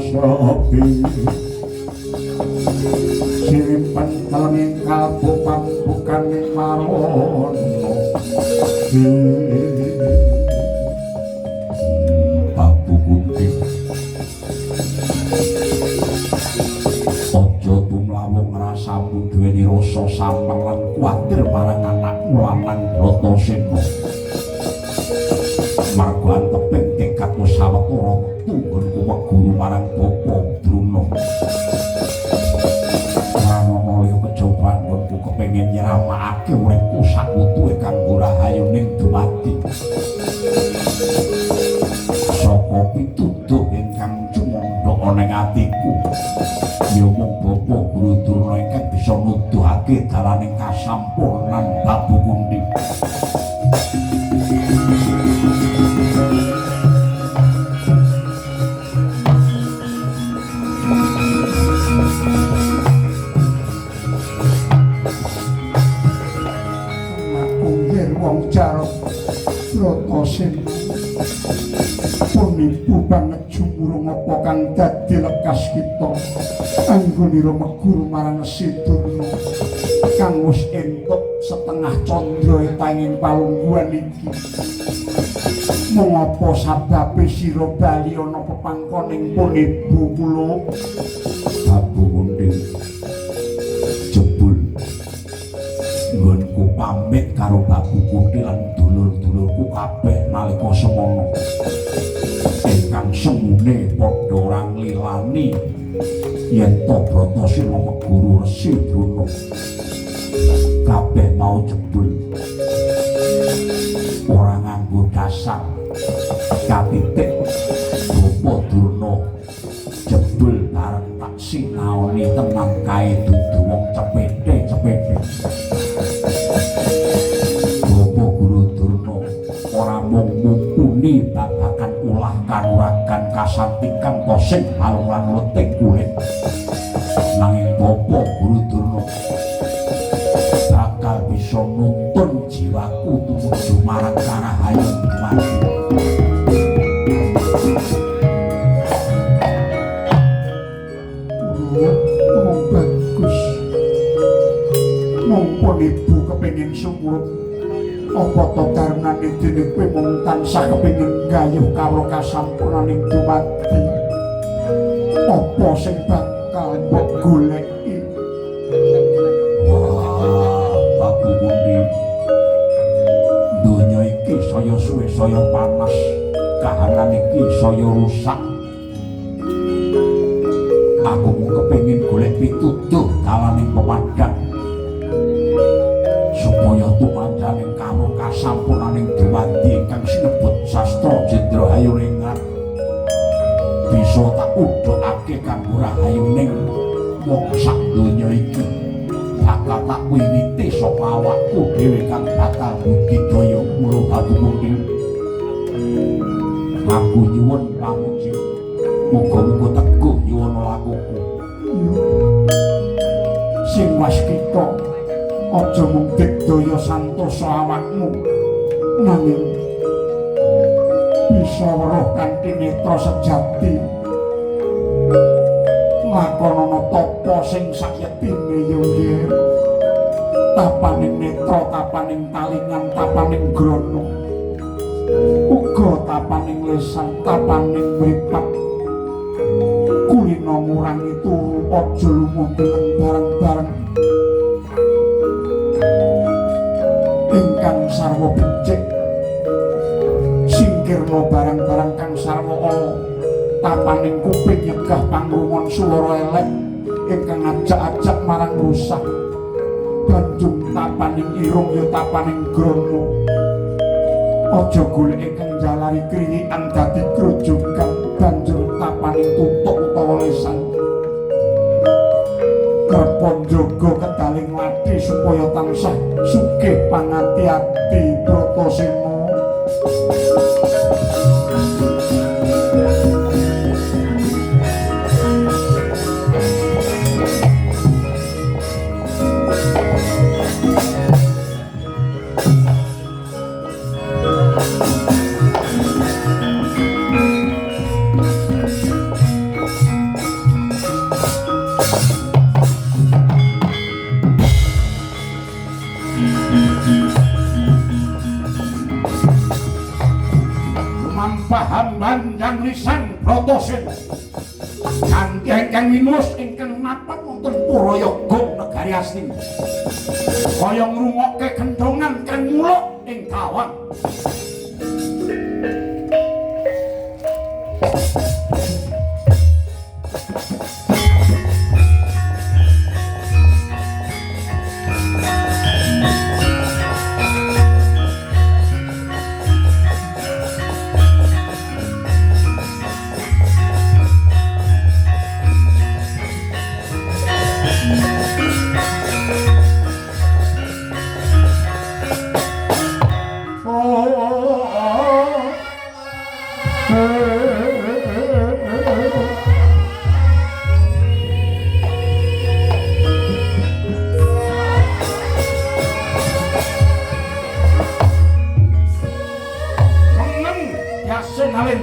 Sepi simpen telenging kalbu pambukane marono Babu Kunti aja tumlawuh ngrasamu duweni rasa sampeng lan kuwatir marang anakmu lanang Bratasena margo anteping tekadmu sawetara tunggonku weguru marang Bapa Druna Pramana liya kecobaan nggonku kepengin nyramakake uripku sakutuhe kanggo rahayu ning dumadi saka pituduh ingkang cumandha ning atiku ya mung Bapa Guru Druna ingkang bisa nuduhake dalaning kasampurnan Babu Kunti Bratasena puniku banget jumurung apa kang dadi lekas kita anggonira meguru marang Sidurna kang wis entuk setengah candra tanging palungguhan iki mung apa sababe sira bali ana pepangkoning puniku kula Babu Kunti jebul nggonku pamit karo Babu Kunti lan dulur-dulurku kabeh nalika semana ingkang semune padha ora nglilani yen to Bratasena meguru Resi Druna kabeh mau jebul ora nganggo dasar katitik Bapa Druna jebul bareng tak sinaoni tenang kae dudu wong cepete-cepete Bapa Guru Druna ora mung mumpuni babagan ulah kanuragan kasantikan kosing alung lan leting kulit nanging Bapa Guru Druna bakal bisa nuntun jiwaku tumuju marang karahayu dumadi bagus mumpun ibu kepengin sumurut apa to karnane dene kowe mung tansah kepengin gayuh karo kasampurnaning dumadi apa sing bakal mbok goleki wah Babu Kunti donya iki saya suwe saya panas kahanan iki saya rusak aku mung kepengin golek pituduh dalaning pemadhang supaya tumanjaning karo kasampurnaning dumadi ingkang sinebut sastra Jendra Hayuningan bisa tak udhokake kanggo rahayuning wong sak donya iki bakal tak wiwiti saka awakku dhewe kang bakal budidaya kula Babu Kunti aku nyuwun pamuji muga-muga teguh nyuwun lakuku sing waskita aja mung digdaya santosa awakmu nanging bisa weruh kanthi netra sejati lakonana tapa sing sayetine ya nggih tapaning netra tapaning talingan tapaning grana uga tapaning lisan tapaning mripat kulina ngurangi turu aja lumundeleng bareng-bareng ingkang sarwa becik singkirna barang-barang kang sarwa ala tapaning kuping nyegah pangrungon swara elek ingkang ajak-ajak marang rusak. Banjung tapaning irung ya tapaning grana. Aja golek ingkang jalari kririkan dadi grojogan banjur tapaning tutuk utawa lesan. Krepon jaga kedaling lati supaya tansah sugih pangati-ati Bratasena. Pahaman yang lisan Bratasena kanthi ingkang minus ingkang mapan wonten Purayaga negari asring kaya ngrungokke gendhongan kang muluk ing kawang.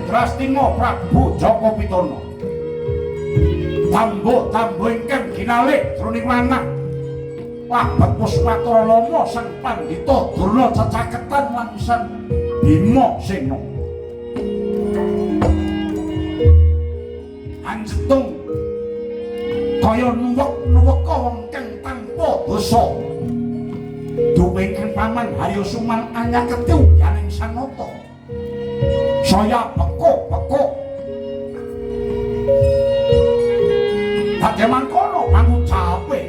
Drastina Prabu Jaka Pitana tambo ingkang ginalih jroning manah labet Puspatara Lama sang Pandhita Durna cecaketan lan sang Bima Sena anjetung kaya nuwek-nuweka wong kang tanpa dosa duwe kang paman Harya Suman anyaketi uganing sanata saya bekuk dadi mangkono mangucape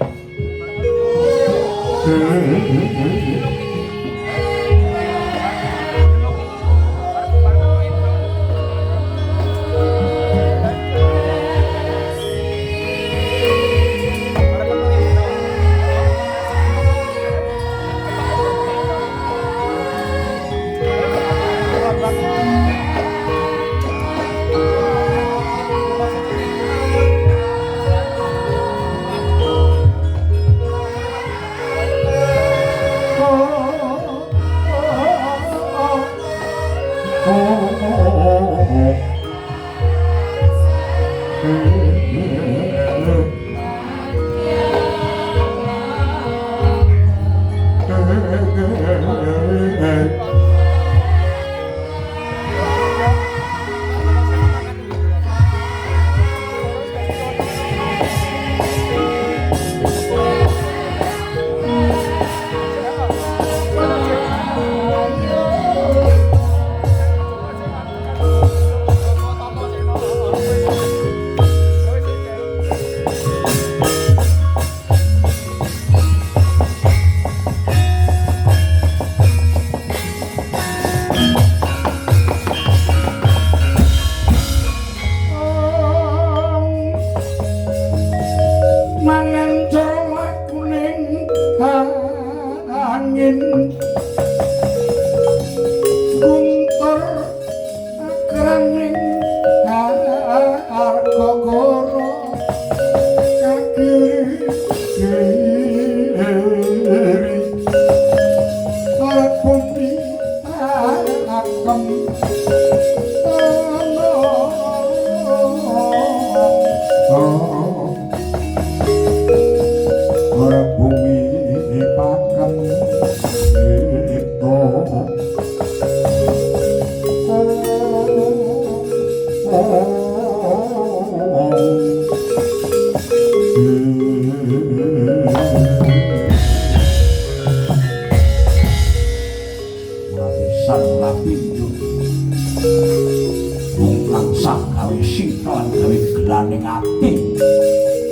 lan gawe gelaning ati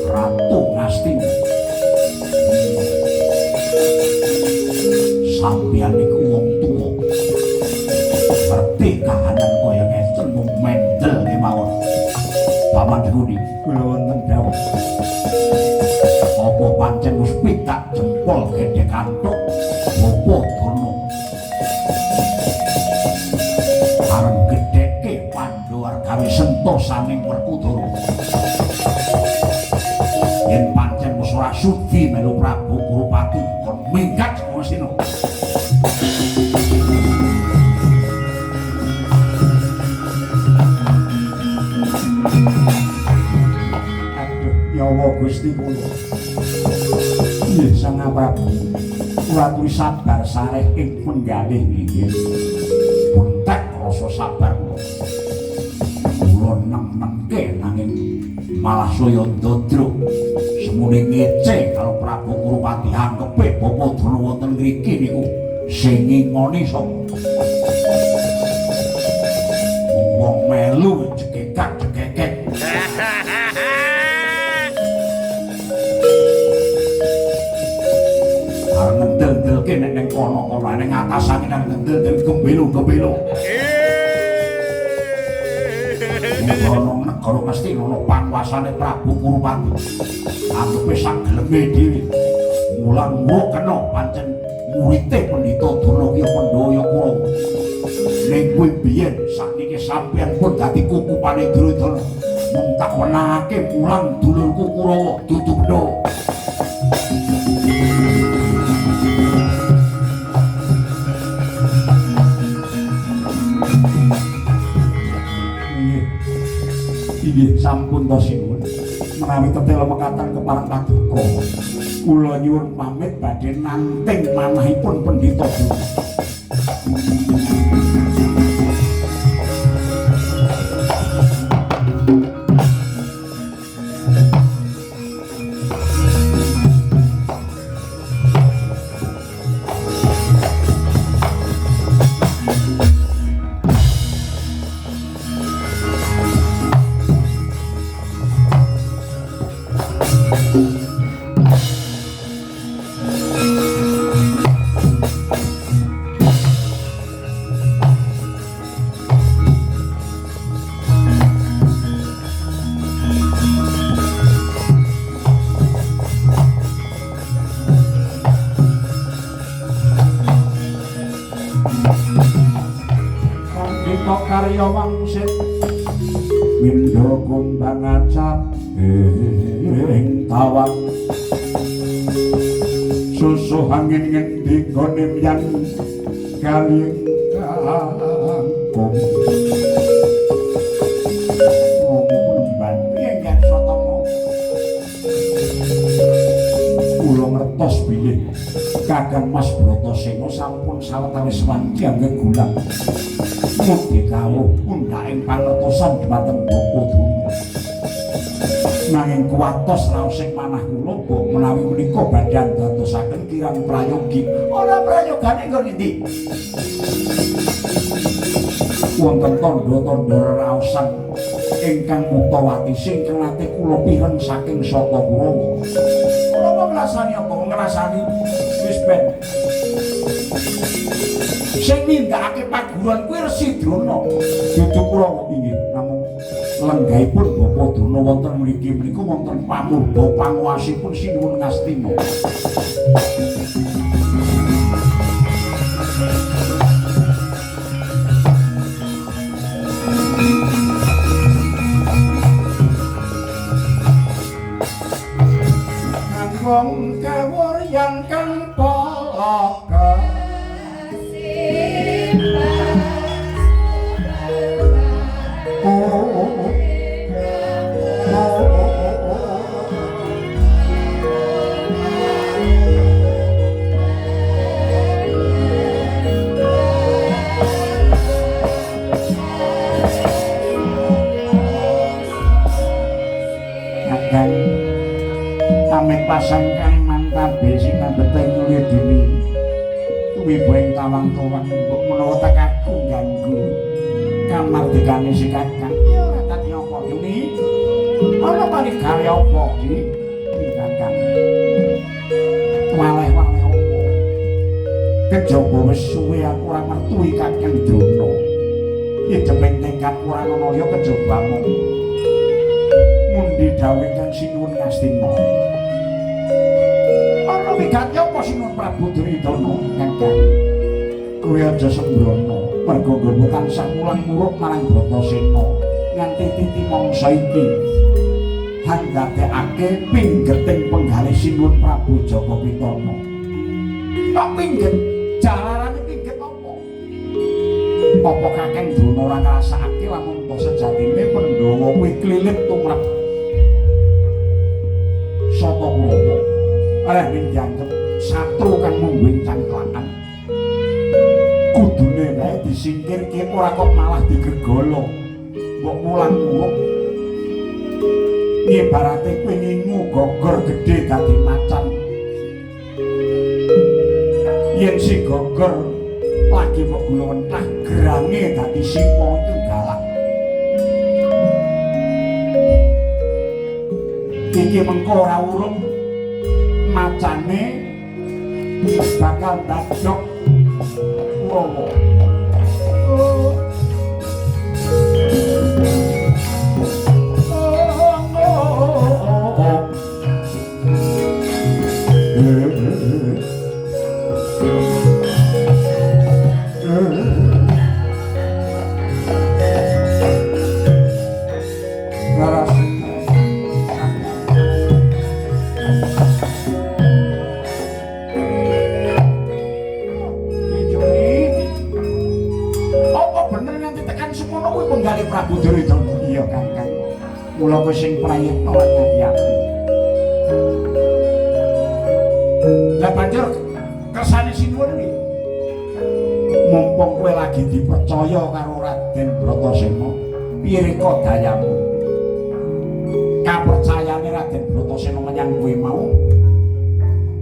Ratu Ngastina. Sampeyan niku wong tuwa. Ngerti kahanan kaya ngeten mung mendel kemawon. Paman Duni kula wonten dawuh. Apa pancen wis pitak jempol gedhe kantuk apa dono. Areng gedheke Pandhawa gawe sentosaning Werkudara. Yen pancen wis ora sudi melu Prabu Kurupati kon minggat Astina. Nyawa Gusti kula. Nggih Sang Prabu. Kuwi sabar sareh ing penggalih nggih. Puntek rasa sabar kula. Kula nemen-nemke nanging malah saya ndodrok. Semune ngece kalau Prabu Kurupati anggepe bapa Drona wonten mriki niku sing ngingoni sapa. Wong melu cekek-cekek. Ngendel-ndelke nek ning kono-kono ning atasane nang ngendel-ndel gembelo-gembelo. Ono negara mesti ono panguasane Prabu Kurupati. Anggepe sak geleme dhewe. Mulang wo kena pancen murite Pandhita Drona ki Pandhaya Kura. Ning kuwi biyen sakniki sampeyan pun dadi kukupane Duryudana. Mung tak wenangake mulang dulurku Kurawa dudu benda. Inggih sampun to sinuwun menawi tetel mekatan kepareng paduka kula nyuwun pamit badhe nanting manahipun Pandhita Drona. Karya wangsit Winda kumbang acap ing tawang susuh angin ngendi gone myan kaling kangkung omban piye sotomo kula ngertos piye Kakang Mas Bratasena sampun sawetawis wanci anggen gulang mugi kawuh undhaking pangertosan dhumateng Bapa Drona. Nanging kuwatos raosing manah kula mbok menawi menika badhe dadosaken kirang prayogi. Ora prayogane nggon endi? Wonten tandha-tandha raosan ingkang mutawati sing nate kula pireng saking Sata Kurawa. Kula ngrasani apa ngrasani wis ben sing nindakake paguron kuwi Resi Drona. Dudu kula inggih namung lenggahipun Bapa Drona wonten mriki menika wonten pamurba panguwasipun Sinuwun Ngastina. Kanggo kawuryan kang palaka Aming pasangkan mantabe sing ambete mulya dini kuwi boeng tawang-tawang mbok menawa tekaku ganggu kamardikane si Kakang ya ora dadi apa Yuni Mari gawe apa iki? Kakang. Waleh-waleh apa? Kejaba wis suwe aku ora mertui Kakang Drona. Yen jemeng tingkat ora ana liya kejabamu. Mundi dawuh Kang Sinuwun Ngastina. Ana wigati apa Sinuwun Prabu Duryudana, Kakang? Kowe aja sembrono, merga nggonmu tansah mulang-muluk marang Bratasena nganti titi mangsa iki. Handhakake pinggeting penggalih Sinuwun Prabu Jaka Pitana. Kok pingget? Jalarane pingget apa? Apa Kakang Drona ora ngrasakake lamun to sejatine Pandhawa kuwi klilit tumrap saka Kurawa. Arep dianggep satru kang mungguing cangklangan. Kudune wae disingkirke ora kok malah digegolo. Mbok mulang-muluk ibarate kowe ngingu gogor gedhe dadi macan. Yen si gogor lagi mbok gulawentah gerange dadi simo itu galak. Iki mengko ora urung macane bakal dadok Kurawa. Prabu Duryudana. Iya Kakang. Mula kowe sing prayitna lan ngati-ati. Lah banjur kersane Sinuwun iki. Mumpung kowe lagi dipercaya karo Raden Bratasena, pirika dayamu? Kapercayane Raden Bratasena menyang kowe mau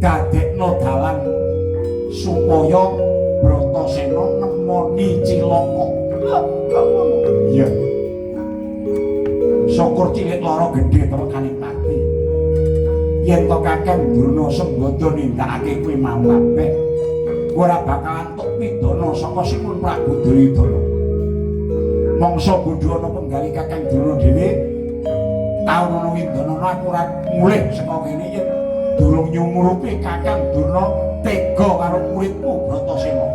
dadekno dalan supaya Bratasena nemoni Cilaka. Iya. Syukur cilik lara gedhe temekaning pati. Yen to Kakang Drona sembada nindakake kuwi mau kabeh, ora bakal antuk pidana saka Sinuwun Prabu Duryudana. Mangsa bodho ana penggali Kakang Drona dhewe taun ana windana aku ora mulih saka kene yen durung nyumurupi Kakang Drona tega karo muridmu Bratasena.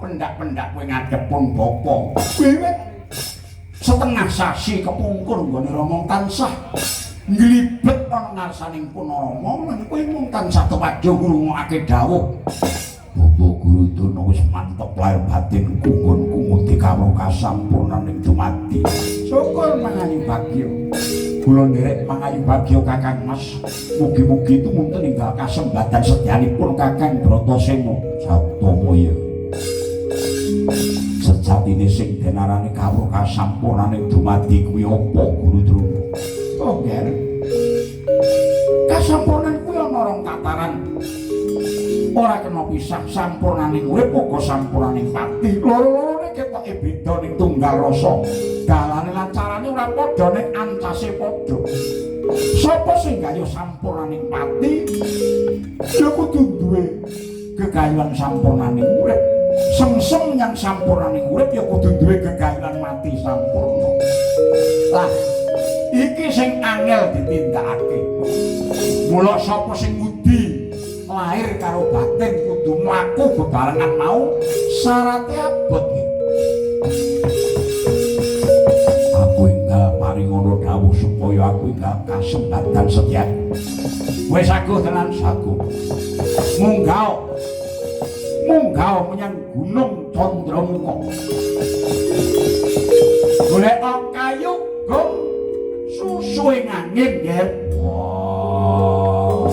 Pendak-pendak kowe ngadepun bapa. Wiwit setengah sasi kepungkur nggone Rama tansah nglibet ana ngarsaning Punarama, kowe mung tansah tewadya ngrungokake dawuh. Bapa Guru Dana wis mantep lahir batin kunggonku muti karo kasampurnaning dumadi. Syukur mangayu bagya. Kula nderek mangayu bagya Kakang Mas. Mugi-mugi tumunten inggal kasembadan sedyanipun Kakang Bratasena Satamaya. Sejatine sing denarane karo kasampurnaning dumadi kuwi apa Guru Drona? Oh, nggih. Kasampurnan kuwi ana rong tataran. Ora kena pisah sampurnaning urip uga sampurnaning pati. Loro-lorone ketoke beda ning tunggal rasa. Dalane lan carane ora padha ning ancase padha. Sapa sing gayuh sampurnaning pati ya kudu duwe gegayuhan sampurnaning urip. Sengsem yang sampurnaning urip ya kudu duwe gegayuhan mati sampurna. Lah iki sing angel ditindakake. Mula sapa sing ngudi lahir karo batin kudu mlaku bebarengan mau syarate abot iki. Aku enggal paringono dawuh supaya aku enggal kasempatan setia. Wis aku tenan saku. Munggah menyang Gunung Candramuka. Golek kayu gong susuhe angin nggih. Wah.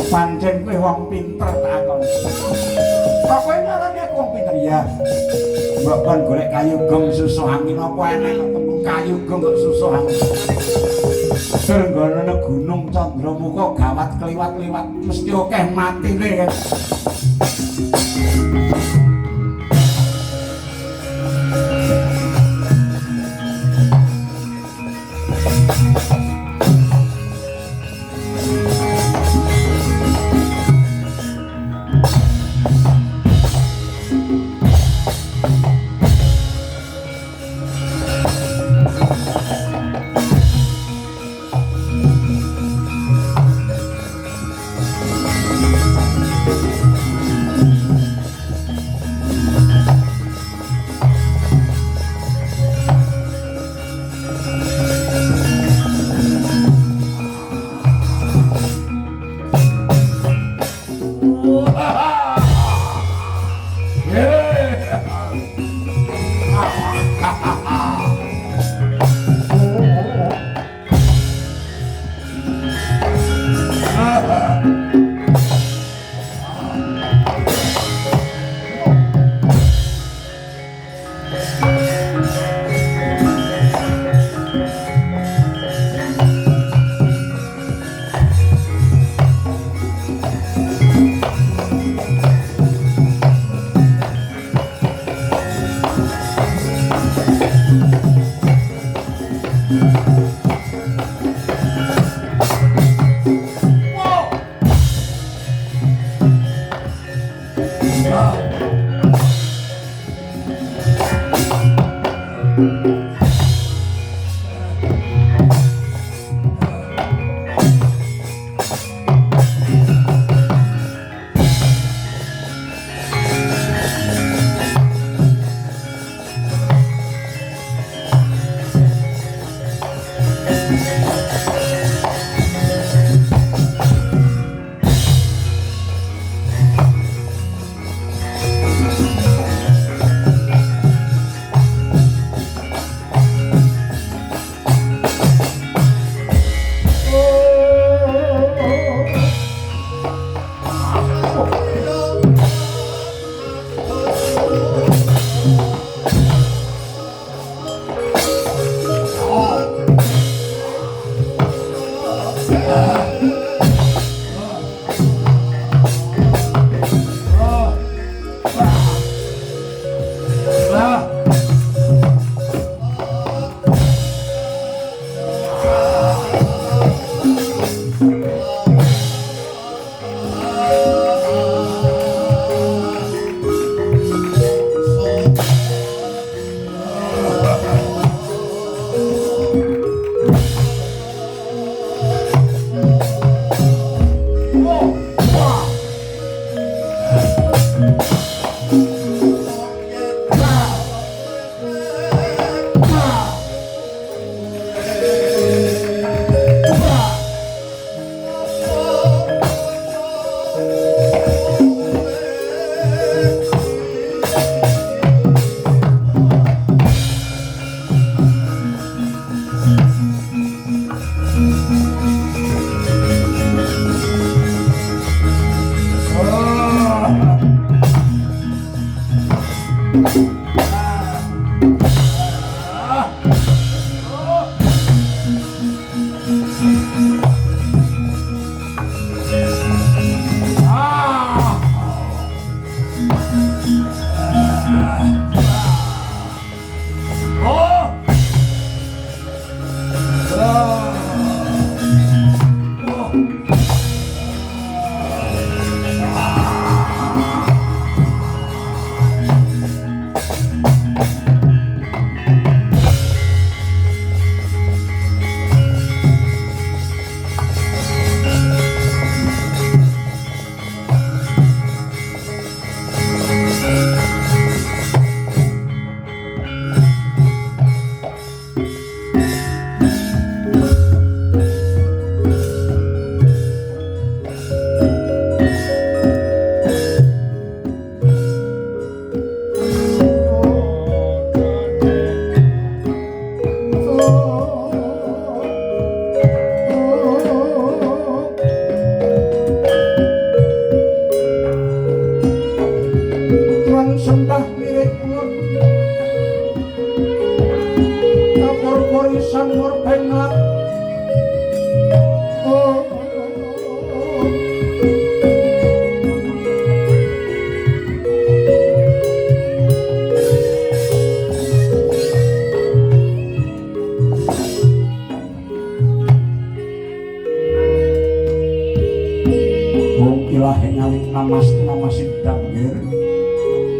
Pancen kowe wong pinter tak kon. Kok kowe ngarani aku wong pinter ya? Mbok kon golek kayu gong susah angin apa enek ketemu kayu gong kok susah angin. Sergono Gunung Candramuka gawat kliwat-kliwat mesti akeh matine kan.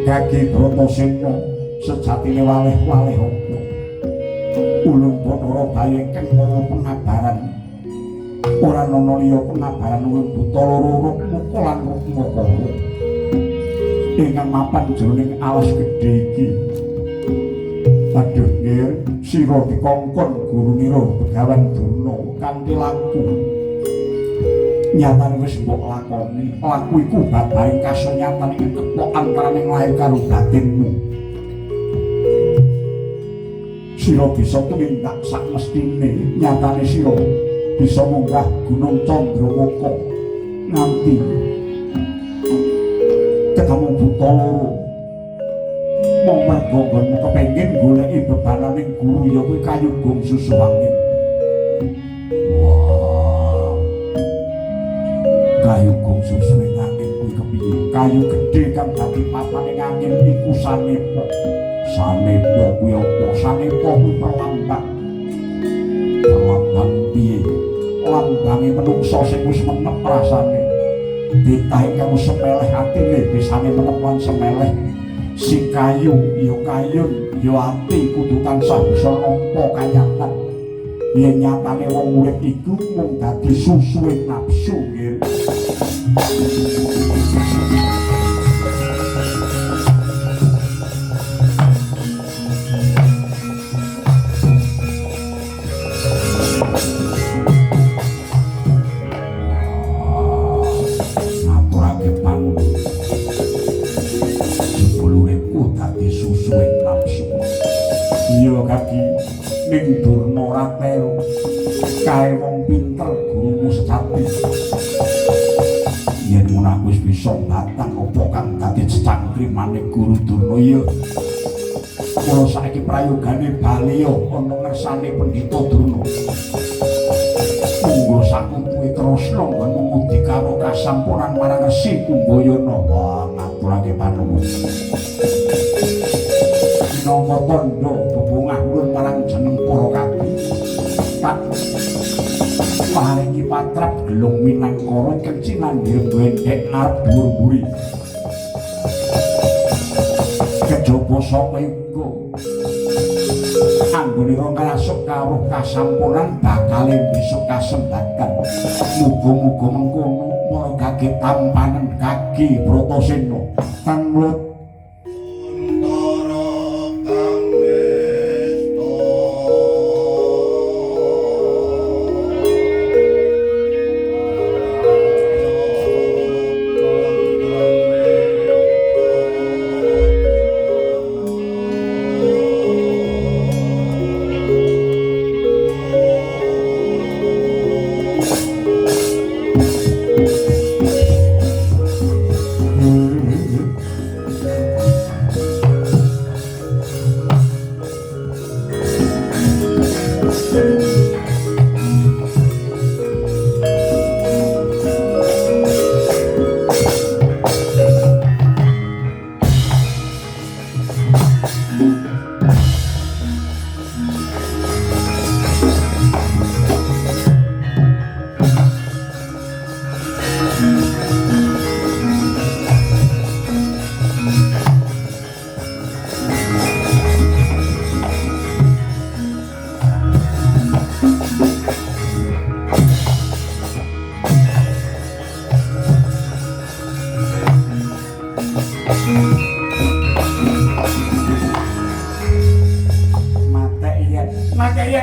Kaki Bratasena sejatine waleh-waleh apa ulun Bathara Bayu kang mawa pengabaran ora ana liya pengabaran ulun buta loro muka lan muka ingkang mapan jroning alas gedhe iki. Aduh nggih sira dikongkon gurunira Begawan Durna kanthi laku nyatane wis mbok lakoni. Laku iku babaring kasunyatan ing kepok antaraning lahir karo batinmu. Sira bisa tumindak sak mestine. Nyatane sira bisa munggah Gunung Candrawaka nganti ketemu buta loro. Mung mergo nggonmu kepengin goleki bebananing guru ya kuwi Kayugung Susu Angin. Kayugung Susu Angin kuwi kepiye? Kayu gedhe kang dadi papaning angin iku sanepa. Sanepa kuwi apa? Sanepa kuwi perlambang. Perlambang piye? Lambange menungsa sing wis menep rasane. Ditahe kang semeleh atine bisane menep lan semeleh. Si kayu ya kayun ya ati kudu tansah bisa nampa kayatan. Yen nyatane wong urip iku mung dadi susuhe nafsu nggih. Ngaturake panuwun. Sepuluhku dadi susuhe nafsu. Iya kaki ning Durna Ratelu kae wong pinter gurumu sejati. Yen mun wis bisa batang apa kang dadi cecangkrimane Guru Durna ya. Kula saiki prayogane bali ya ana ngersane Pendhita Durna. Monggo sakumpuhe tresna ngudi karo kasampuran marang Resi Kumbayana. Wah, ngaturake panuwun. Nangka tandha bebungah ulun marang jeneng para kaki. Tak paringi patrap gelung minangkara kencinan ndek arep dhuwur-dhuwuri. Kejaba saka iku anggone rong rasuk karo kasampuran bakal besok kasembatan. Muga-muga mengkono marang tampanen kaki Bratasena tanglut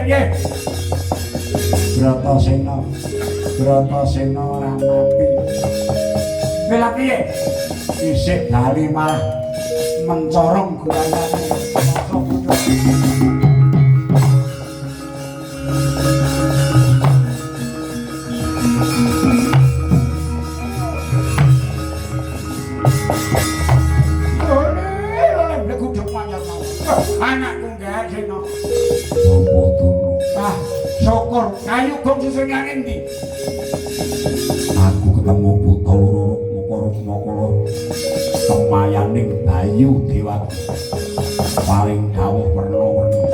piye? Bratasena ora mati. Lha piye? Isih bali malah mencorong gurayane. Anakku enggak seno. Apa dulu? Ah, syukur kayu gong susun yang endi. Aku ketemu buta loro mokoro-mokoro kemayaning Bayu Dewa. Paling dawuh werna-werna.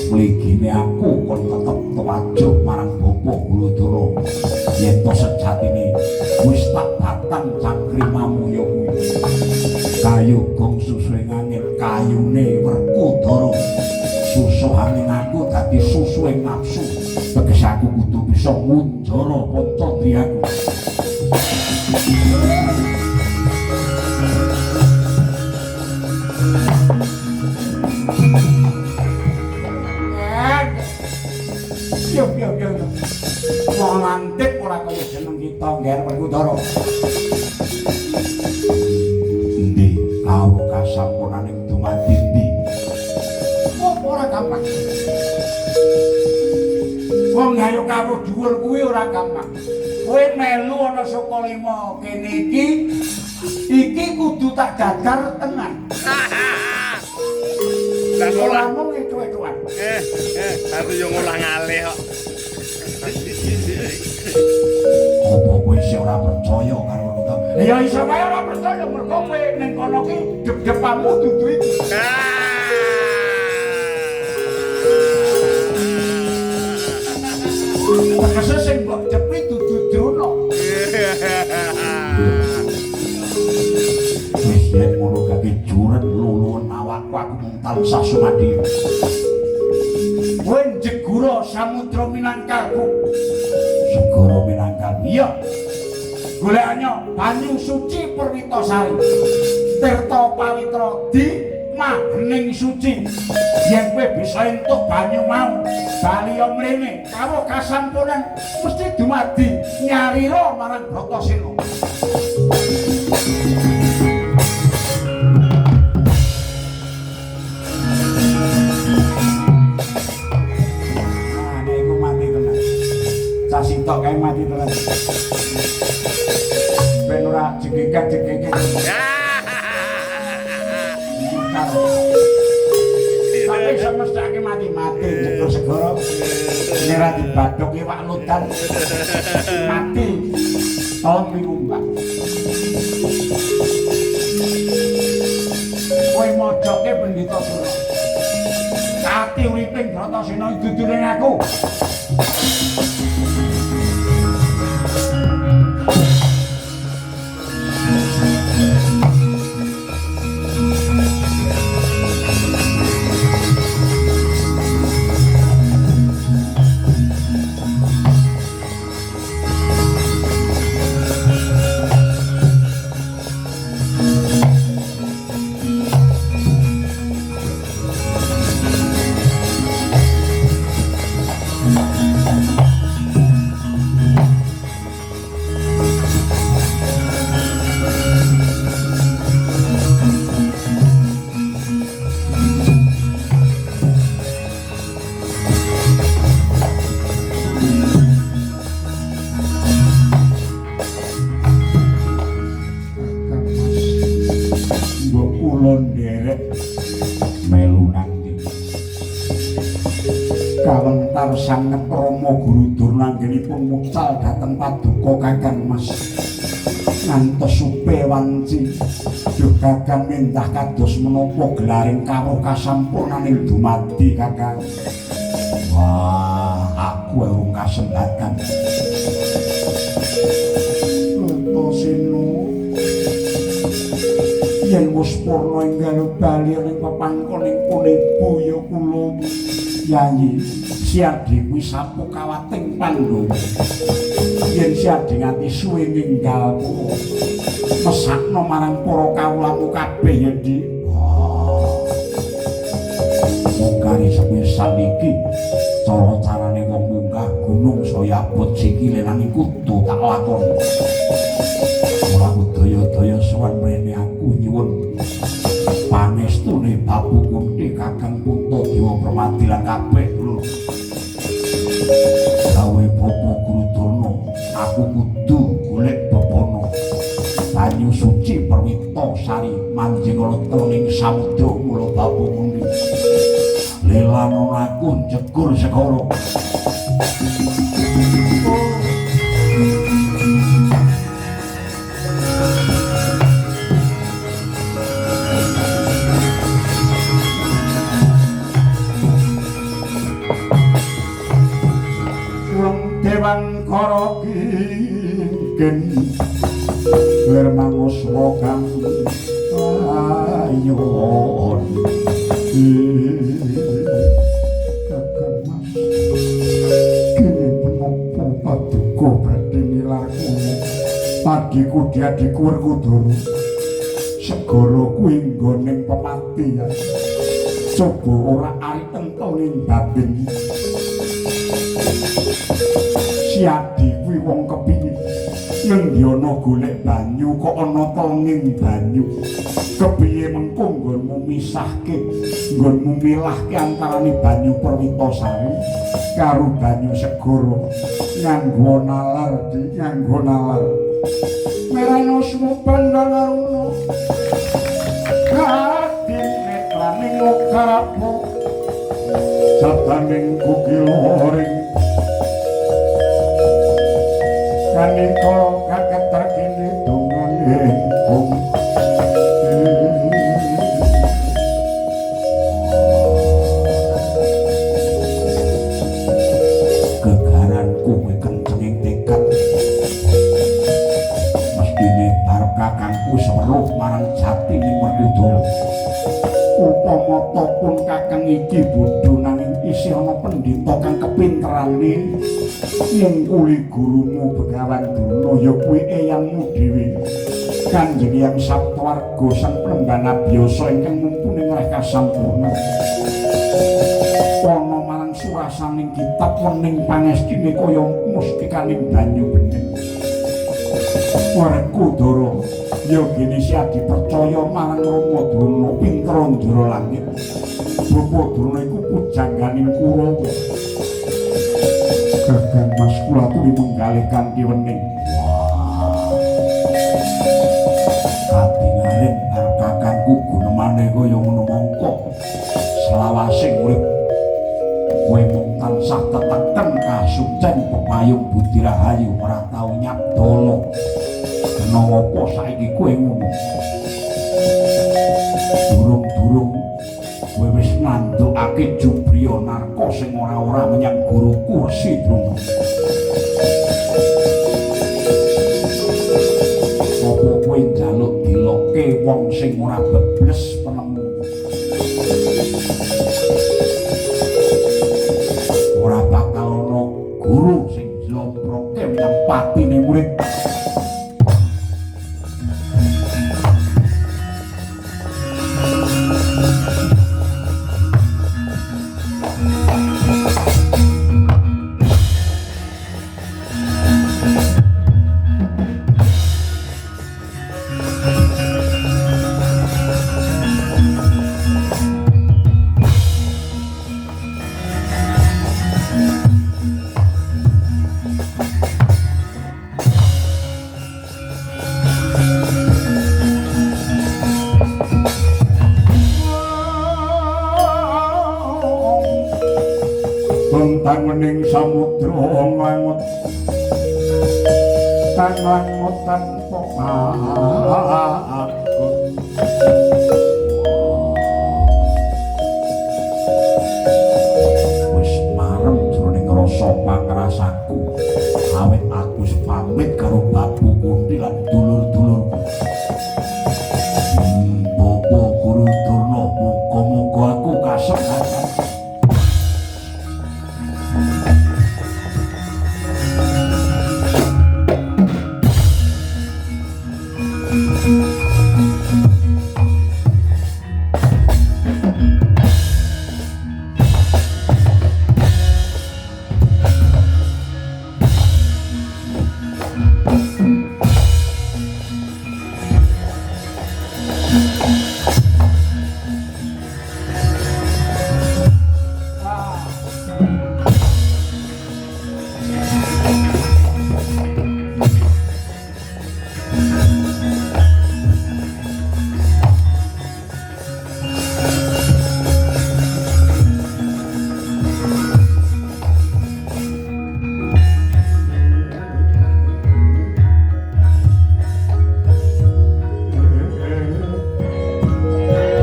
Mligine aku kon tetep tuwajuk marang Bapak Guladara. Yen to sejatine wis tak batang cangkrimamu ya kuwi. Kayu gong susuhe ngangil kayune Werkudara. Susuhane aku dadi susuhe nafsu. Teges aku kudu bisa ngunjara Pancandriyaku. Yo. Wong lantik ora kaya jeneng kita ngger Werkudara. Endi karo kasampunaning dumadi ndi? Apa ora gampang? Wong ayo karo dhuwur kuwi ora gampang. Kowe melu ana saka 5 kene iki kudu tak dadar tenan. Lah ora mung itu-ituan. Aku yo ngolah ngalih kok. Apa kowe isih ora percaya karo ngono? Ya iso wae ora percaya mergo kowe ning kono ki dep-depamu dudu iki. Tegese sing mbok depi dudu drono. Wis yen ngono kaki juret luluwen awakku aku mung tansah sumadi. Kowe jegura Samudra Minangkabau. Segara Minangkabau. Iya. Golekane banyu suci Perwitasari. Tirta pawitra di magening suci. Yen kowe bisa entuk banyu mau, bali yo mrene karo kasampunan mesti dumadi nyarira marang Bratasena. Nah, iku mati tenan. Cah sitok kae mati tenan. Ben ora jegek-jegek. Tapi semestake mati-mati jegur segara nira dibadhok iwak ludan mati tahun minggu mbak kowe mojoke Pendhita Sura ati uriping Bratasena duduring aku. Kawentar sanget Rama Guru Durna anggenipun mucal dhateng paduka Kakang Mas. Ngantos supe wanci duh Kakang mindah kados menapa gelaring kawruh kasampunaning dumadi Kakang. Wah, aku urung kasembatan. Bratasena yen wis purna enggal bali ning pepangkoning Ibu ya kula Yayi Siadi kuwi sapu kawating Pandhawa. Yen Siadi nganti suwe ninggalku mesakno marang para kawulamu kabeh ya Di. Mongkane sepi saniki cara carane wong munggah gunung saya abot sikile nanging kudu tak lakon. Ora daya-daya sowan mrene aku nyuwun panestune Bapu Kunti Kakang Puntadewa Permati lan kabeh lho. Gawe Bapa Guru Durna aku kudu golek bebana banyu suci perwita sari manjing ana tening samudra mula Bapu Kunti lelan aku jegur segara. Dewan Kara Kingken Wirmanguswa kang ayon Kakang Mas kene menapa paduka badhe nilarku adiku diadiku Werkudara segara kuwi nggoning pematian coba ora ari entel ning batin si adi kuwi wong kepingin ngendyono golek banyu kok ana tenging banyu kepiye mengko nggonmu misahke nggonmu milahke antarane banyu Perwitasari karo banyu segara nganggo nalar nganggo nalar merano supan dangaruno kadin netraning okarapo sataning kukiloring kanika kaketer kene dongane bumi gegaranku kowe kencenging tekad mestine bar kakangku seweruh marang jati ning Werkudara upama pun kakang iki bodho nanging isih ana pendhita kang kepinterane ngungkuli gurumu Begawan Durna ya kuwi eyangmu dhewe Kanjeng Hyang Saptawarga sang Prembana Byasa ingkang mumpuni ngreh kasampurna ana marang surasaning kitab wening pangestine kaya mustikaning banyu bening Werkudara ya gene si dipercaya marang Rama Durna pinter njero langit Bapa Durna iku pujangganing Kurawa Kakang Mas kula kuwi menggalih kanthi wening. Katingalin karo kakangku gunemane kaya ngono mongko. Selawasing urip kowe mung tansah teteken kasucen pepayung budi rahayu ora tau nyabdala. Kena apa saiki kowe ngono? Durung-durung kowe wis nandukake Jubriya Narka sing ora-ora menyang Guru Kursi Druna. Apa kowe njaluk diloke wong sing ora bebles penemu? Ora bakal ana guru sing jlomproke menyang patine murid. Tentang mening samudra langut langut tanpa akun wis marem jroning rasa pangrasaku awit aku pamit karo Bapu Kunti lan dulur-dulurku Bapa Guru Durna muga-muga aku kasengatan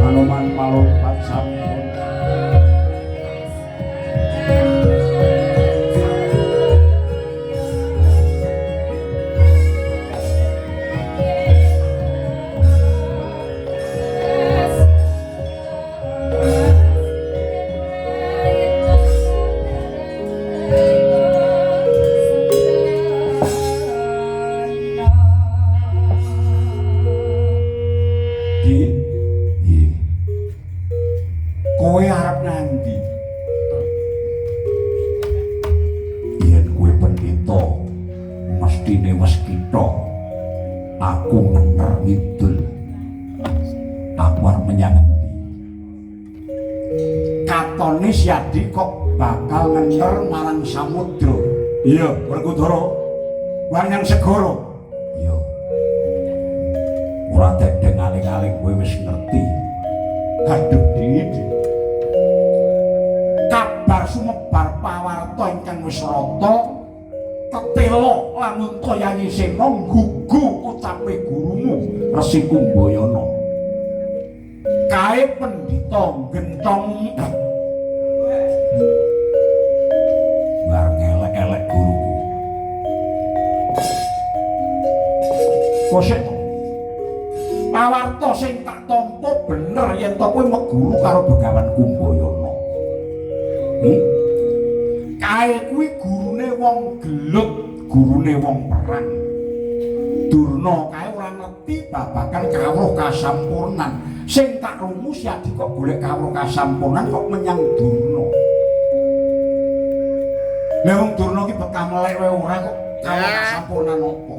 Anoman malompat sampun di nggih. Kowe arep nandi? Yen kowe pendeta mestine wis kita. Aku ngener ngidul. Aku arep menyang endi? Katone Siadi kok bakal ngener marang samudra. Iya, Werkudara. Wanyang segara. Iya. Ora dedeng aling-aling kowe wis ngerti. Aduh Didi. Kabar sumebar pawarta ingkang wis rata tetelo lamun toyangi sena nggugu ucape gurumu Resi Kumbayana. Kae pendhita gentong war elek-elek guruku. Kosek pawarta sing tak tampa bener yen to kowe meguru karo Begawan Kumbayana. Kae kuwi gurune wong gelut, gurune wong perang. Durna kae ora ngerti babagan kawruh kasampurnan. Sing tak rumus ya kok golek kawruh kasampurnan kok menyang Durna. Lah wong Durna ki bekah melek wae ora kok kawruh kasampurnan opo?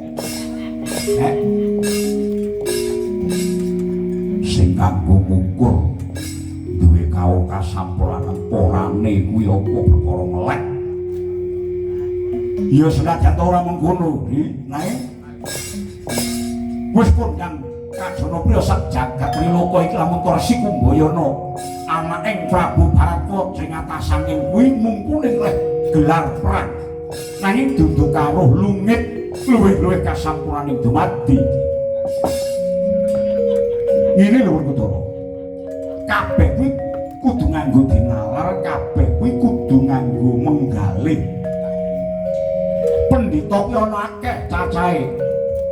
Sing kanggo ngukur duwe kawruh kasampurnan porane kuwi apa perkara melek. Ya senajan ora mengkono, nae. Wis kondang Kajana Priya sak jagat Triloka iki lamun Resi Kumbayana anaking Prabu Bharatwa sing atasane kuwi mumpuni leh gelar perang. Nanging dudu kawruh lungit luwih-luwih kasampurnaning dumadi. Ngene lho Werkudara. Kabeh kuwi kudu nganggo dinalar, kabeh kuwi kudu nganggo menggalih. Pendhita ki ana akeh cacahe.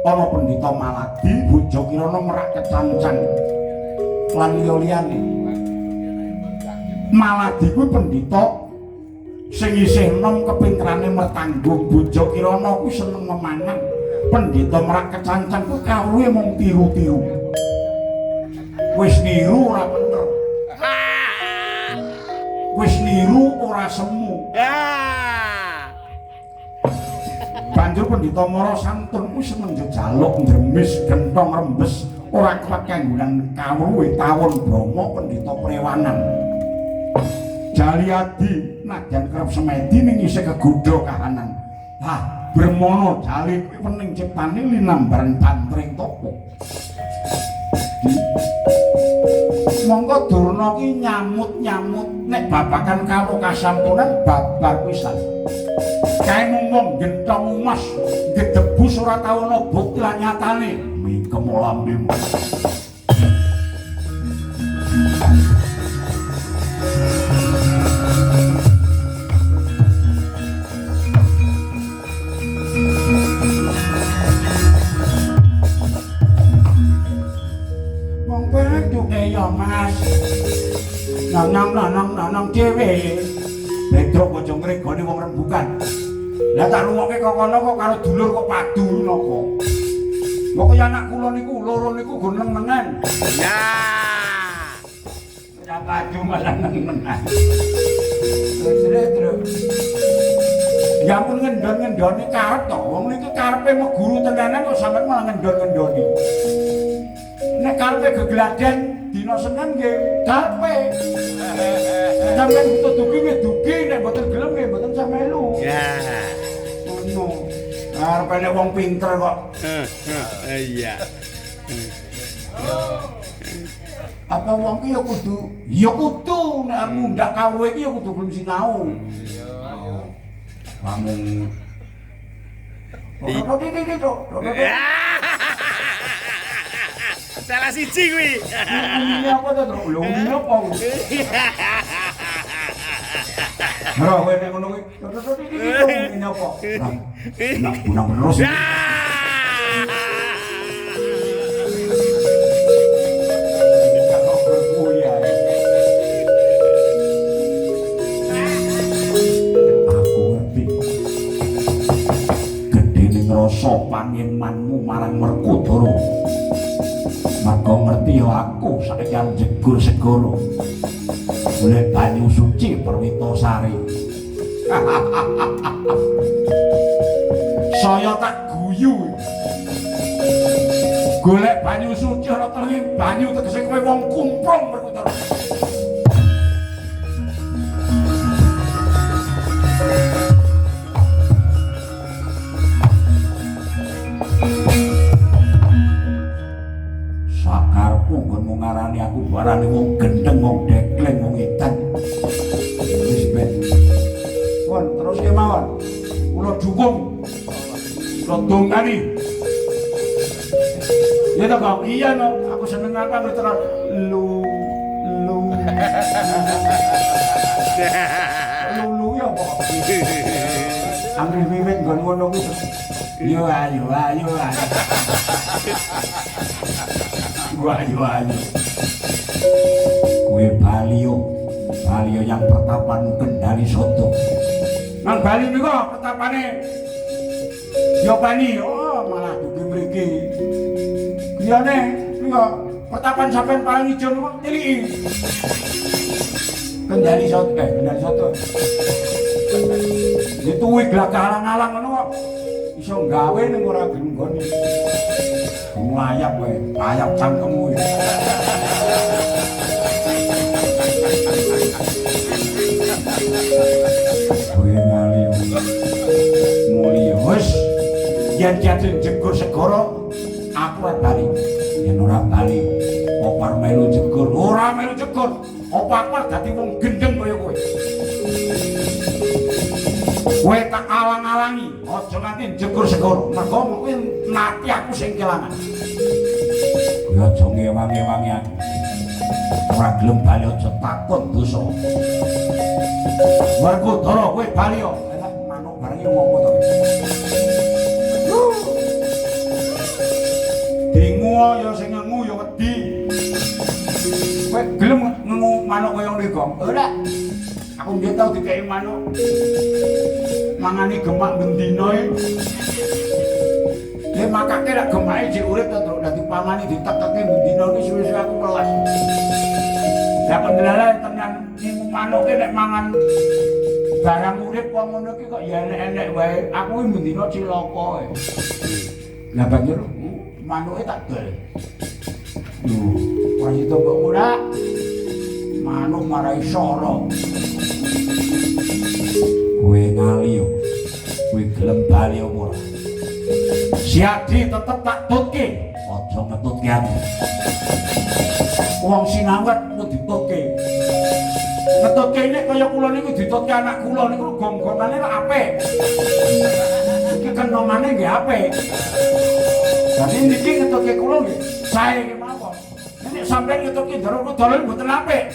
Ana pendhita Maladi, Bojo Kirana Merak Kecancang lan liya-liyane. Maladi kuwi pendhita sing isih enom kepinterane mertanggung. Bojo Kirana kuwi seneng memangan. Pendhita Merak Kecancang kuwi kawruhe mung tiru-tiru. Wis niru ora bener. Wis niru ora semu. Banjur Pendhita Mara Santun kuwi seneng njaluk ndremis gentong rembes ora kuat kanggonan kawruhe tawon Brama Pendhita Prewanan. Jaliadi najan kerep semedi ning isih kegodha kahanan. Hah, Bremana jali kuwi wening ciptane linambaran pantring topo. Monggo Durna ki nyamut-nyamut nek babagan kawruh kasampurnan babar pisan. Kae mung gentong emas gedebus ora tau ana bukti lan nyatane mingkem lambemu. Mong penduke ya Mas. Nanang dhewe. Bedro aja ngregone wong rembugan. Lah tak lungokke kok kono kok karo dulur kok padu napa. Kok kaya anak kula niku loro niku go nengen. Ya. Ya padu malah nengen. Terus. Ya pun ngendon-ngendoni karep to. Wong niki karepe meguru tenanan kok sampeyan malah ngendon-ngendoni. nek karepe gegladen dina Senin nggih karepe. Sampeyan butuh dugi nggih dugi, nek mboten gelem nggih mboten usah melu. Ya. Ngono. Karepene wong pinter kok. Iya. Apa wong ki ya kudu nek aku ndak kawruh iki ya kudu gelem sinau. Bangun. Salah siji kuwi. Ini apa to, Tru? Lho, ini apa? Ora kowe nek ngono kuwi. Ini apa? Nak gunang terus. Rasa panyenmanmu marang Werkudara. Mergo ngerti aku saiki jegur segara. Golek banyu suci Perwitasari. Saya tak guyu. Golek banyu suci ora terus banyu tegese kowe wong kumprung Werkudara. Nggonmu ngarani aku barane wong gendeng, wong dekleng, wong edan. Wis ben. Pun terus kemawon. Kula dukung. Kula dongani. Ya ta, Kang? Iya no, aku seneng apa terus lu. Lu ya apa? Ambil wiwit nggon ngono kuwi. Yo ayo. Ayo. Kue Balio yang pertapan Kendari Soto. Nang Bali niku pertapane Yopani, malah dugi mriki. Griyane niku pertapan sampean paling ijo niku tiliki. Kendari Soto. Dituwi glagah alang-alang ngono kok. Iso gawe ning ora gelem nggone. Nglayap kowe, ayap cangkemmu. Kowe ngali. Mulya wis yen jatuh jegur segara aku ora bali. Yen ora bali, opar melu jegur, ora melu jegur. Opar dadi wong gendeng kaya kowe. Kowe tak alang-alangi, aja nganti jegur segara. Mergo kowe mati aku sing kelangan. Kowe aja ngewangi-wangi aku. Ora gelem bali aja takut dosa. Werkudara kowe bali yo. Enak manuk bareng ngomong to. Dingu yo sing ngengu yo wedi. Kowe gelem ngengu manuk kaya ngene kok? Ora. Aku nggih tau dikeki manuk. Mangani gemak bendina e. Dia makake rak gemake jek urip to, Truk. Dadi pamane ditekeke bendina iki suwe-suwe aku kelas. Lah kendala tenan niku manuke nek mangan barang urip kok ngono iki kok ya enek-enek wae. Aku iki bendina cilaka e. Lah banjur manuke tak dol. Ora itu kok ora. Manuk marai soro. Kowe ngali yo. Kowe gelem bali apa ora? Siadi tetep tak tutke. Aja ngetutke aku. Wong sinawet kudu ditutke. Ngetutke nek kaya kula niku ditutke anak kula niku gong-gongane lak apik. Iki kenomane nggih apik. Dadi niki ngetutke kula nggih sae kemawon. Nek sampeyan ngetutke jero dolen mboten apik.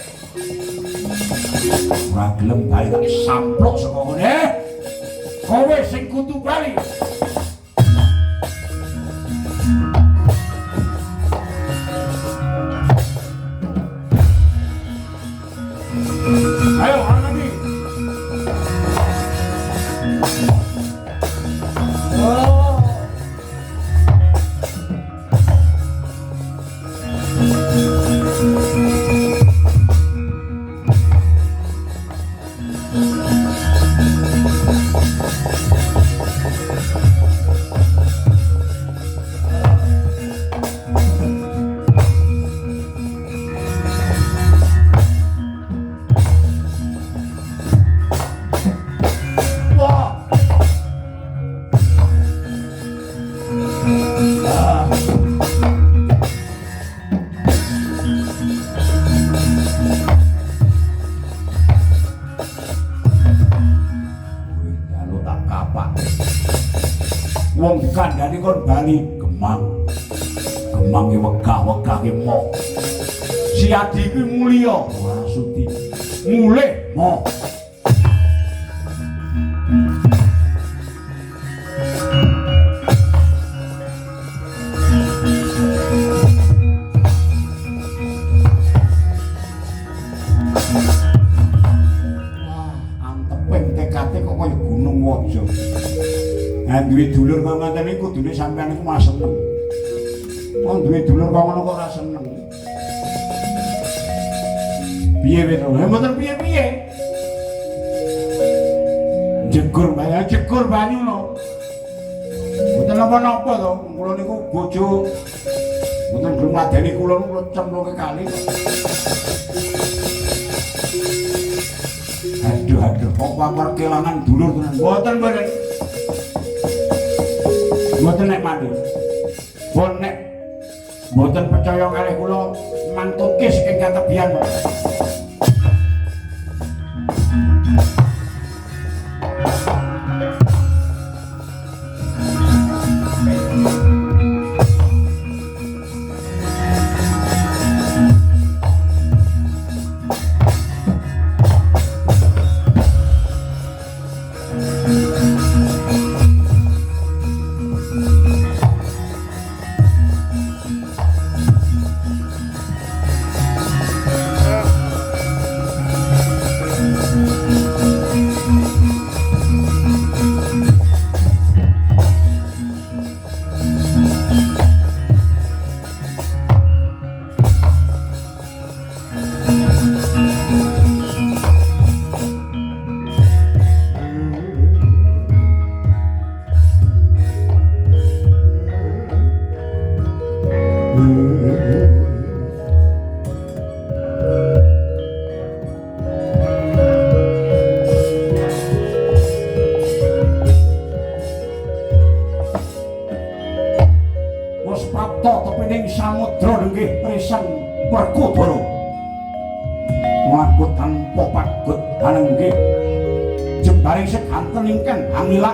Ora gelem bali tak samplok saka ngene. Kowe sing kudu bali. Ayo, lagi. Oh. darani Gemang. Gemange wegah-wegah ki mo. Si Adi ki mulya, Warasuti. Mulih mo. Duwe dulur kok ngoten iki kudune sampean iku mas seneng. Wong duwe dulur kok ngono kok ora seneng. Piye to? Mboten piye-piye. Jegur banyu lho. Mboten napa-napa to. Kula niku bojo mboten gelem ngadeni kula niku cemplungke kali. Aduh, kok kelangan dulur tenan. Mboten. Mboten nek mandi. Nek mboten percaya kalih kula mantukis ing katebian.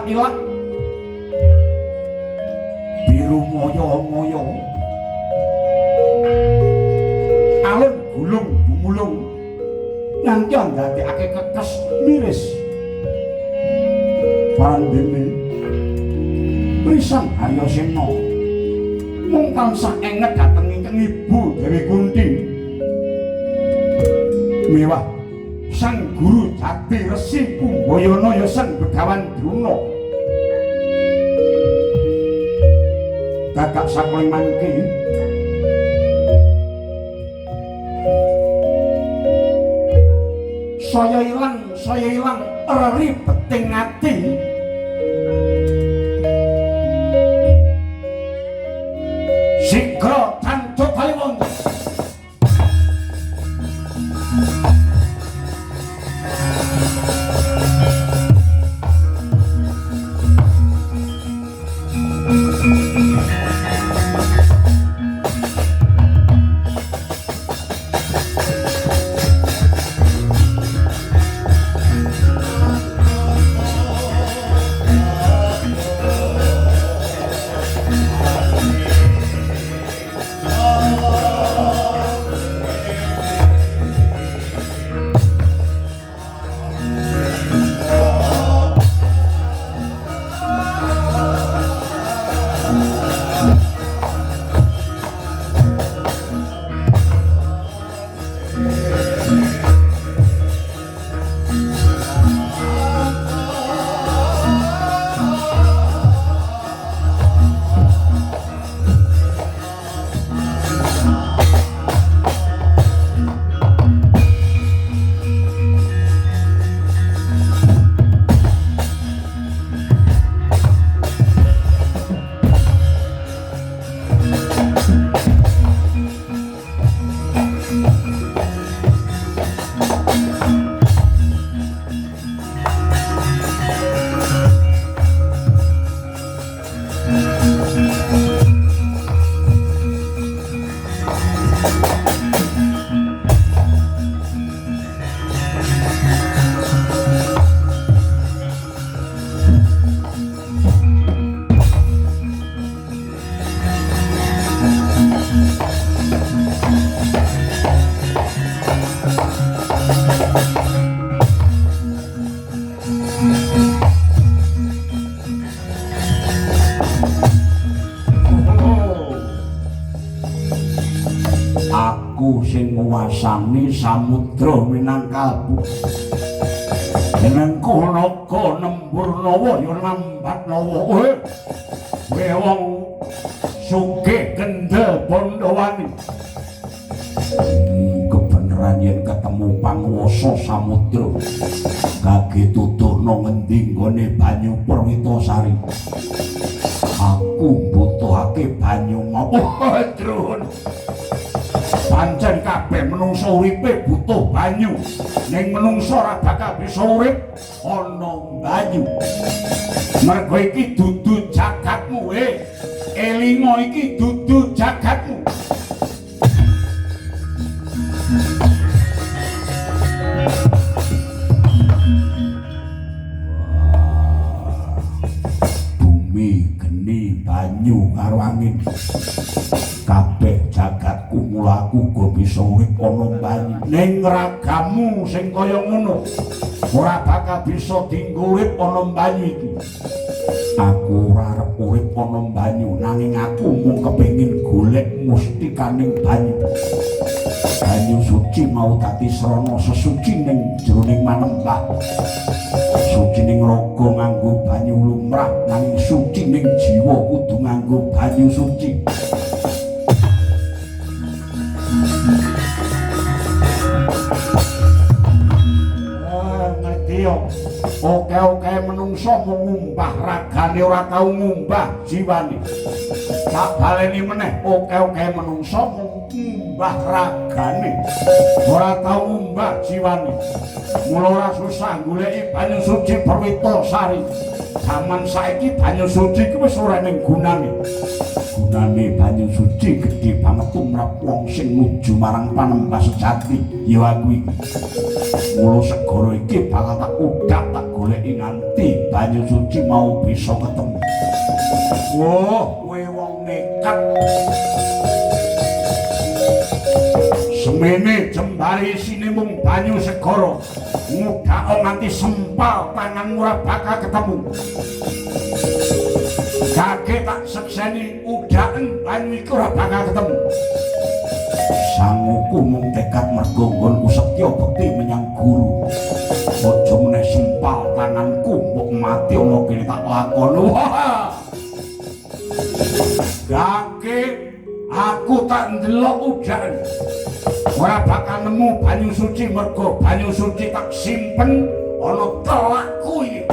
Ilak biru moyo alun gulung gumulung nganti ndadekake kekes miris parandene Risan Haryasena mung tansah enget dhateng ingkang Ibu Dewi Kunti mewah Sang Guru Jati Resi Kumbayana Yasen Begawan Druna gagak saking mangke saya ilang eri beting ati sigra cancut bali wonten Aku sing nguwasani samudra Minangkabau. Jenengku naga Nemburnawa ya Lambatnawa. Kowe wong sugih kendel Bondowani. Kebeneran yen ketemu panguwasa samudra kage tuturno ngendi nggone banyu Perwitasari. Aku mbutuhake banyu mau Drun. Pancen kabeh menungsa uripe butuh banyu. Ning menungsa ora bakal bisa urip ana banyu. Mergo iki dudu jagatmu, elinga iki dudu jagatmu. Bumi geni banyu karo angin. Kabeh jagatku mulaku go bisa urip ana banyu. Ning ragamu sing kaya ngono ora bakal bisa dienggo urip ana banyu iki. Aku ora arep urip ana banyu nanging aku mung kepengin golek mustikaning banyu. Banyu suci mau dadi srana sesuci ning jroning manembah. Suci ning raga nganggo banyu lumrah nanging suci ning jiwa kudu nganggo banyu suci. Oke menungso ngumbah ragane ora tau ngumbah jiwane. Tak baleni meneh oke menungso ngumbah ragane ora tau ngumbah jiwane. Mula ora susah goleki banyu suci Perwitasari. Zaman saiki banyu suci ku wis ora ning gunane. Gunane banyu suci gedhe banget tumrap wong sing nuju marang panembah sejati ya aku iki. Mula segara iki bakal tak udak tak goleki nganti banyu suci mau bisa ketemu. Woh, kowe wong nekat. Semene jembare isine mung banyu segara. Ngudhak nganti sempal tanganmu ora bakal ketemu. Kake tak sekseni udaken banyu iku ora bakal ketemu. Sanguku mung tekad mergo nggonku setya bekti menyang guru. Aja meneh sempal tanganku mbok mati ana kene tak lakono. Kake aku tak ndelok udan. Ora bakal nemu banyu suci mergo banyu suci tak simpen ana telakku iki.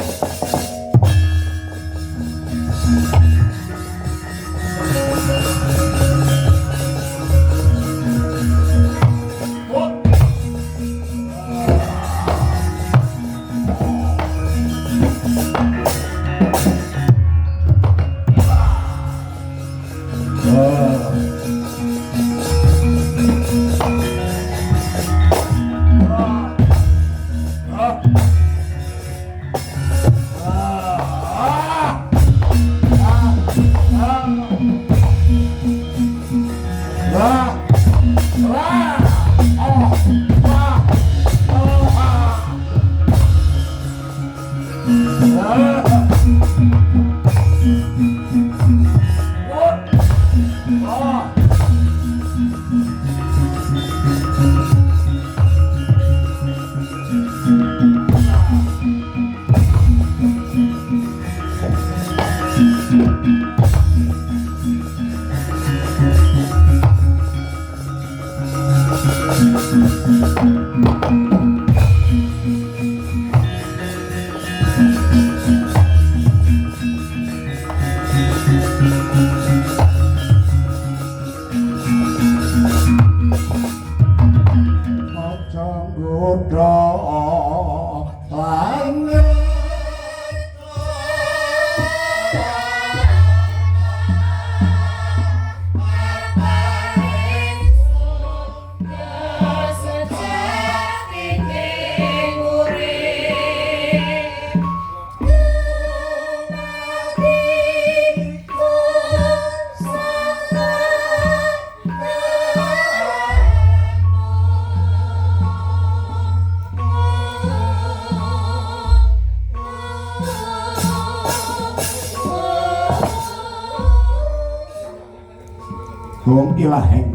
Ilaheng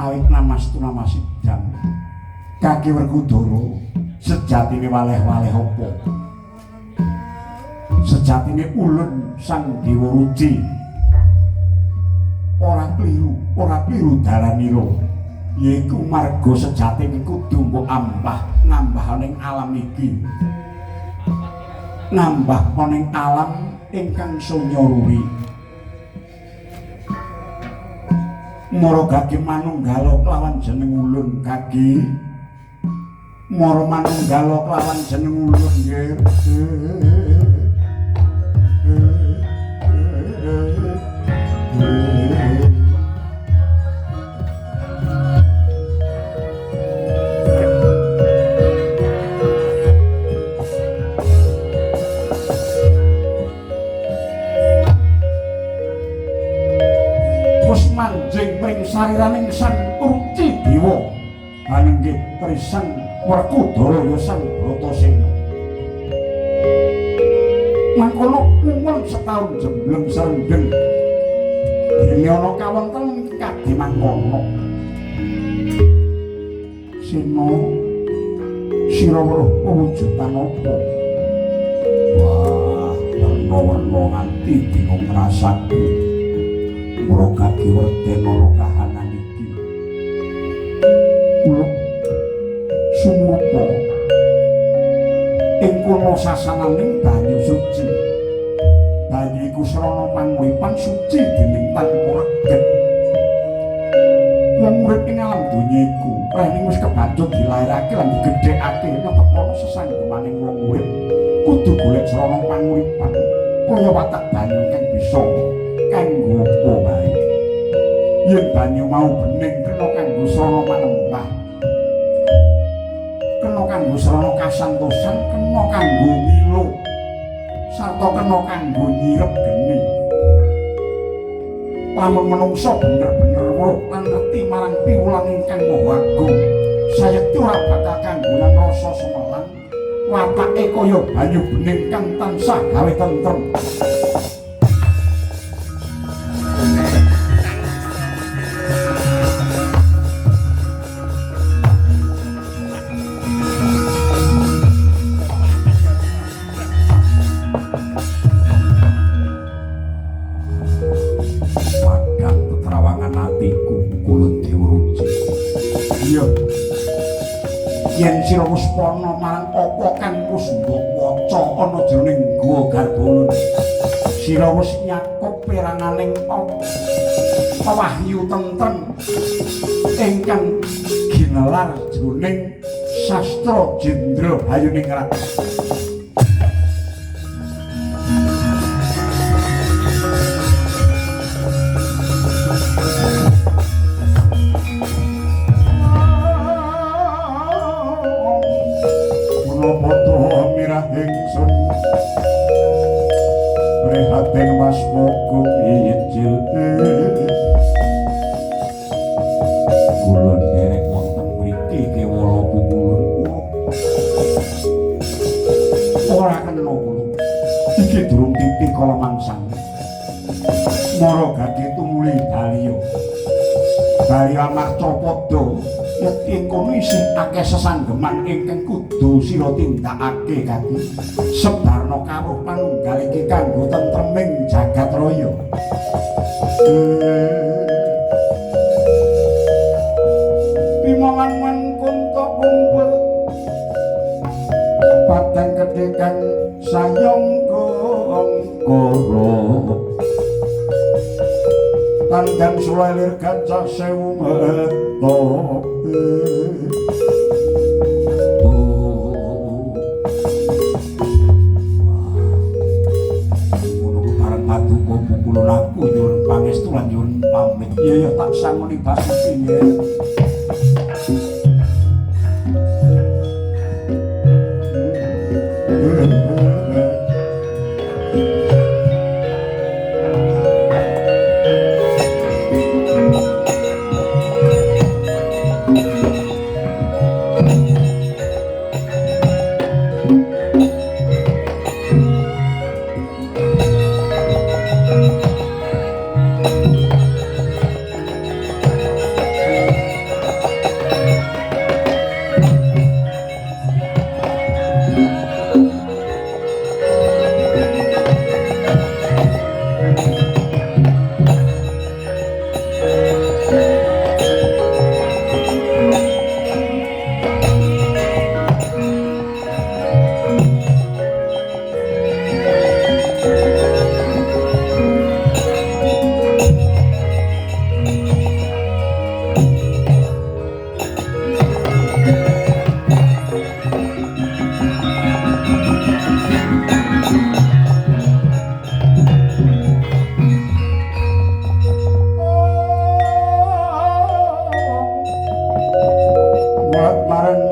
awit namastu namasidang Kaki Werkudara sejatine waleh-waleh apa sejatine ulun sang dewa ruci ora kliru dalanira yaiku marga sejatine kudu mbok nambah ning alam iki nambah ning alam ingkang sunya ruwi mara gage manunggala kelawan jeneng ulun kaki mara manunggala kelawan jeneng ulun nggih manjing pring sariraning sang Ruci Dewa anenggih Trisang Werkudara ya sang Bratasena mangkono umur setahun jembleng sarendeng dene ana kawonten kadhe mangkono Sena sira weruh pewujudan apa wah warna-warna nganti bingung rasaku mula kaki werdena kahanan iki kula sumapa ing kono sasananing banyu suci banyu iku srana panguripan suci dening tanpa reget wong urip ing alam donya iku rene wis kebacut dilairake lan digedhekake netepono sesanggumaning wong urip kudu golek srana panguripan kaya watak banyu kang bisa kanggo apa wae yen banyu mau bening kena kanggo srana manembah kena kanggo srana kasantosan kena kanggo milo sarta kena kanggo nyirep geni lamun menungsa bener-bener weruh lan ngerti marang piwulang ingkang maha agung sayekti ora bakal kanggonan rasa semelang watake kaya banyu bening kang tansah gawe tentrem yen sira wis pana marang apa kang wis mbok waca ana jroning Guwa Garbana sira wis nyakup peranganing wahyu tentrem ingkang ginelar jroning sastra Jendra Hayuningrat Rehateng mas moko ijil kulon derek wonten mriki kewala pungulun ora kena kula iki durung titik kala mangsang mara gage tumuli Dalya Dalya Marcapada yen kono isih akeh sesanggeman ingkang kudu sira tindakake kaki sebarno kawruh panunggal iki kanggo tentreming jagat raya pimongan mangkunta kumpul pateng gedhe kang sayangga angkara tandang sulelir kancah sewu meto pukulun aku nyuwun pangestu lan nyuwun pamit ya tak sangoni basuki ya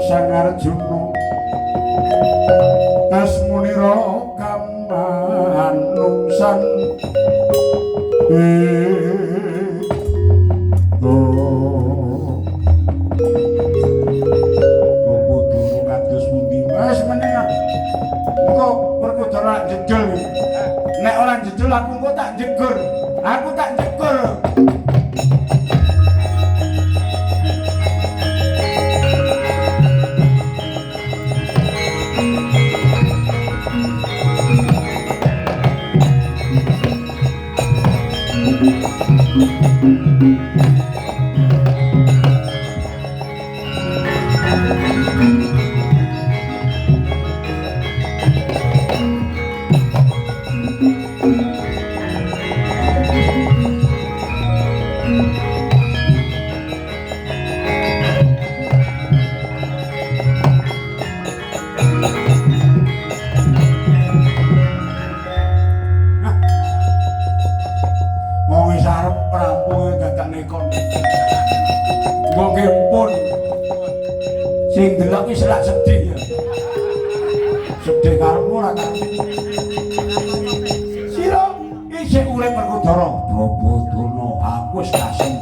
Sang Arjuna asmunira kamanungsan nek ora jedul aku kok tak jegur. Aku tak jegur. Sing delok wis lak sedih ya. Sedih karepmu ora kan. Sira isih urip Werkudara. Drabadana aku wis kasih.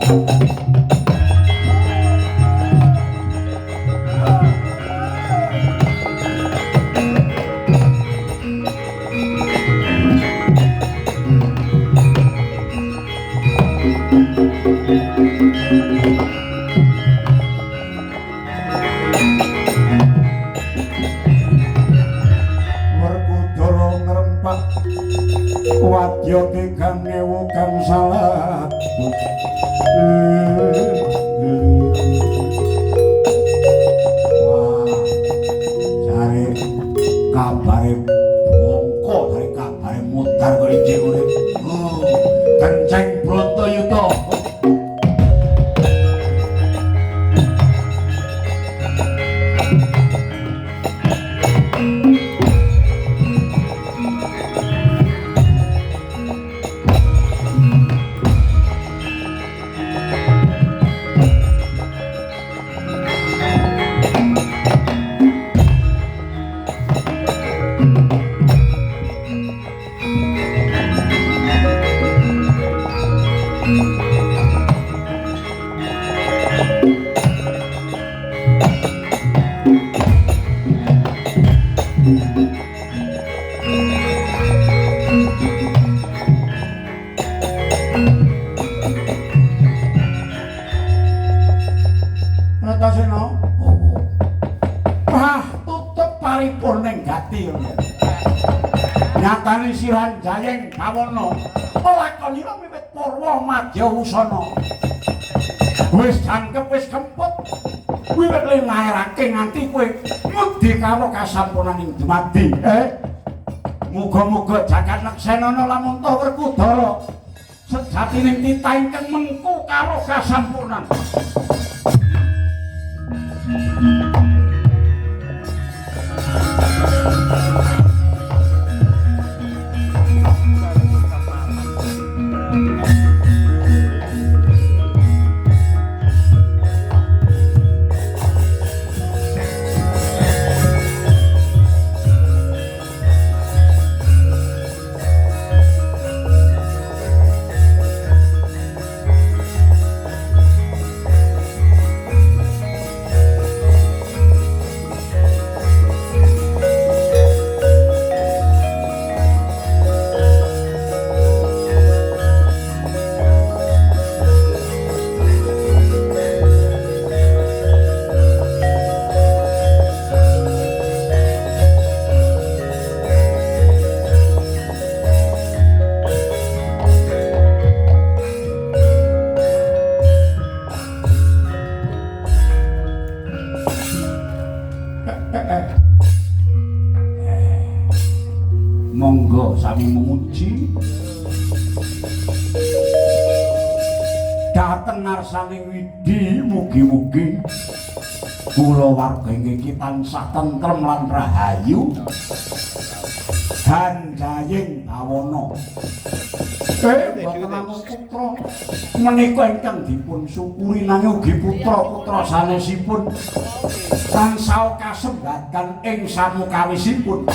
Wadya tigang ewu kang salah jare kabare bongko jare kabare mutar kok ijik urip kenceng Bratayuda Antasena. Wah, tutup paripurning gati. Nyatane siran jayeng bawana. Lakonira wiwit purwa madya usana. Wis jangkep wis kemput. Wiwit lairake nganti kowe ngudi karo kasampunaning dumadi. Muga-muga jagat Laksanana lamun ta Werkudara sejatining titah ingkang mengku karo kasampunan. Monggo sami memuji dateng ngarsaning widi mugi-mugi kula warga inggih tansah tentrem lan rahayu Handaying awana. Boten namung putra menika ingkang dipun syukuri nanging ugi putra-putra sanesipun tansah kasembatan ing samukawisipun.